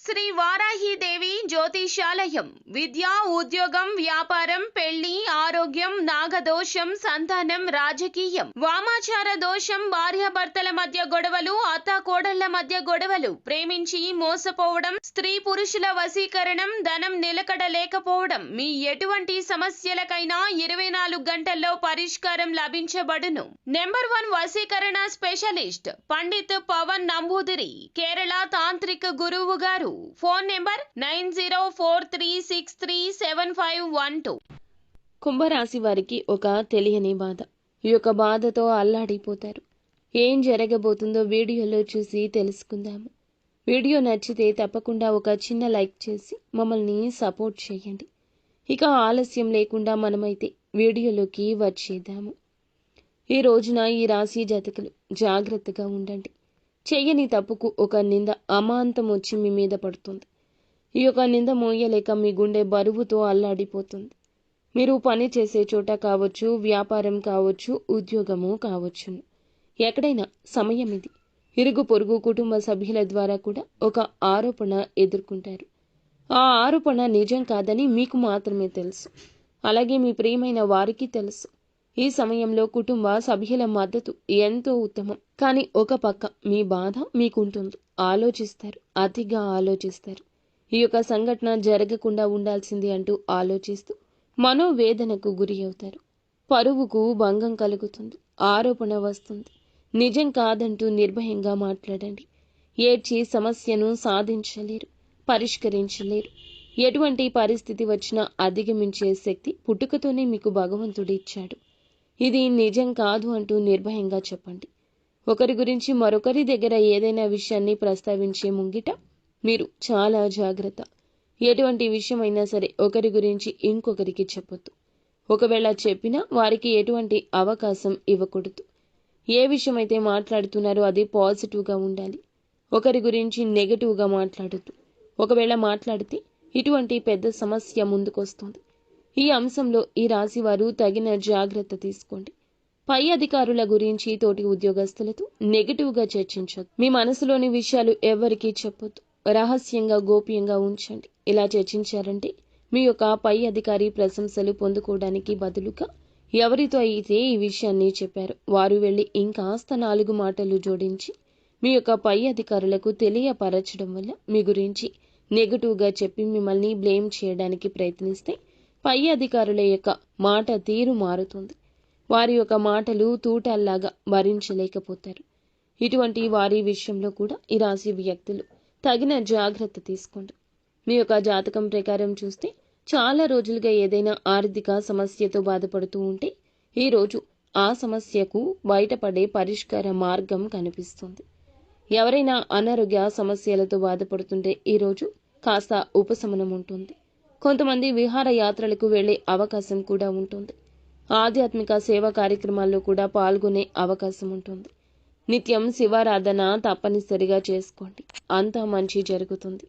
శ్రీ వారాహిదేవి జ్యోతిషాలయం విద్య, ఉద్యోగం, వ్యాపారం, పెళ్లి, ఆరోగ్యం, నాగదోషం, సంతానం, రాజకీయం, వామాచార దోషం, భార్యాభర్తల మధ్య గొడవలు, అత్తాకోడళ్ల మధ్య గొడవలు, ప్రేమించి మోసపోవడం, స్త్రీ పురుషుల వశీకరణం, ధనం నిలకడ లేకపోవడం, మీ ఎటువంటి సమస్యలకైనా 24 గంటల్లో పరిష్కారం లభించబడును. నెంబర్ 1 వశీకరణ స్పెషలిస్ట్ పండిత్ పవన్ నంబూదిరి, కేరళ తాంత్రిక గురువు గారు. Phone number 9043637512. కుంభరాశి వారికి ఒక తెలియని బాధ. ఈ యొక్క బాధతో అల్లాడిపోతారు. ఏం జరగబోతుందో వీడియోలో చూసి తెలుసుకుందాము. వీడియో నచ్చితే తప్పకుండా ఒక చిన్న లైక్ చేసి మమ్మల్ని సపోర్ట్ చేయండి. ఇక ఆలస్యం లేకుండా మనమైతే వీడియోలోకి వచ్చేద్దాము. ఈ రోజున ఈ రాశి జాతకులు జాగ్రత్తగా ఉండండి. చెయ్యని తప్పుకు ఒక నింద అమాంతం వచ్చి మీ మీద పడుతుంది. ఈ యొక్క నింద మోయలేక మీ గుండె బరువుతో అల్లాడిపోతుంది. మీరు పని చేసే చోట కావచ్చు, వ్యాపారం కావచ్చు, ఉద్యోగము కావచ్చును, ఎక్కడైనా సమయం ఇది. ఇరుగు పొరుగు కుటుంబ సభ్యుల ద్వారా కూడా ఒక ఆరోపణ ఎదుర్కొంటారు. ఆ ఆరోపణ నిజం కాదని మీకు మాత్రమే తెలుసు, అలాగే మీ ప్రియమైన వారికి తెలుసు. ఈ సమయంలో కుటుంబ సభ్యుల మద్దతు ఎంతో ఉత్తమం. కానీ ఒక పక్క మీ బాధ మీకుంటుంది. ఆలోచిస్తారు, అతిగా ఆలోచిస్తారు. ఈ యొక్క సంఘటన జరగకుండా ఉండాల్సింది అంటూ ఆలోచిస్తూ మనోవేదనకు గురి అవుతారు. పరువుకు భంగం కలుగుతుంది. ఆరోపణ వస్తుంది. నిజం కాదంటూ నిర్భయంగా మాట్లాడండి. ఏడ్చి సమస్యను సాధించలేరు, పరిష్కరించలేరు. ఎటువంటి పరిస్థితి వచ్చినా అధిగమించే శక్తి పుట్టుకతోనే మీకు భగవంతుడు ఇచ్చాడు. ఇది నిజం కాదు అంటూ నిర్భయంగా చెప్పండి. ఒకరి గురించి మరొకరి దగ్గర ఏదైనా విషయాన్ని ప్రస్తావించే ముంగిట మీరు చాలా జాగ్రత్త. ఎటువంటి విషయమైనా సరే ఒకరి గురించి ఇంకొకరికి చెప్పొద్దు. ఒకవేళ చెప్పినా వారికి ఎటువంటి అవకాశం ఇవ్వకూడదు. ఏ విషయమైతే మాట్లాడుతున్నారో అది పాజిటివ్గా ఉండాలి. ఒకరి గురించి నెగటివ్గా మాట్లాడొద్దు. ఒకవేళ మాట్లాడితే ఇటువంటి పెద్ద సమస్య ముందుకొస్తుంది. ఈ అంశంలో ఈ రాశి వారు తగిన జాగ్రత్త తీసుకోండి. పై అధికారుల గురించి, తోటి ఉద్యోగస్తులతో నెగటివ్గా చర్చించొద్దు. మీ మనసులోని విషయాలు ఎవరికీ చెప్పొద్దు. రహస్యంగా, గోప్యంగా ఉంచండి. ఇలా చర్చించారంటే మీ యొక్క పై అధికారి ప్రశంసలు పొందుకోవడానికి బదులుగా ఎవరితో అయితే ఈ విషయాన్ని చెప్పారు వారు వెళ్ళి ఇంకాస్త 4 మాటలు జోడించి మీ యొక్క పై అధికారులకు తెలియపరచడం వల్ల మీ గురించి నెగటివ్గా చెప్పి మిమ్మల్ని బ్లేమ్ చేయడానికి ప్రయత్నిస్తే పై అధికారుల యొక్క మాట తీరు మారుతుంది. వారి యొక్క మాటలు తూటాల్లాగా భరించలేకపోతారు. ఇటువంటి వారి విషయంలో కూడా ఈ రాశి వ్యక్తులు తగిన జాగ్రత్త తీసుకోండి. మీ యొక్క జాతకం ప్రకారం చూస్తే చాలా రోజులుగా ఏదైనా ఆర్థిక సమస్యతో బాధపడుతూ ఉంటే ఈరోజు ఆ సమస్యకు బయటపడే పరిష్కార మార్గం కనిపిస్తుంది. ఎవరైనా అనారోగ్య సమస్యలతో బాధపడుతుంటే ఈరోజు కాస్త ఉపశమనం ఉంటుంది. కొంతమంది విహార యాత్రలకు వెళ్లే అవకాశం కూడా ఉంటుంది. ఆధ్యాత్మిక సేవా కార్యక్రమాల్లో కూడా పాల్గొనే అవకాశం ఉంటుంది. నిత్యం శివారాధన తప్పనిసరిగా చేసుకోండి. అంతా మంచి జరుగుతుంది.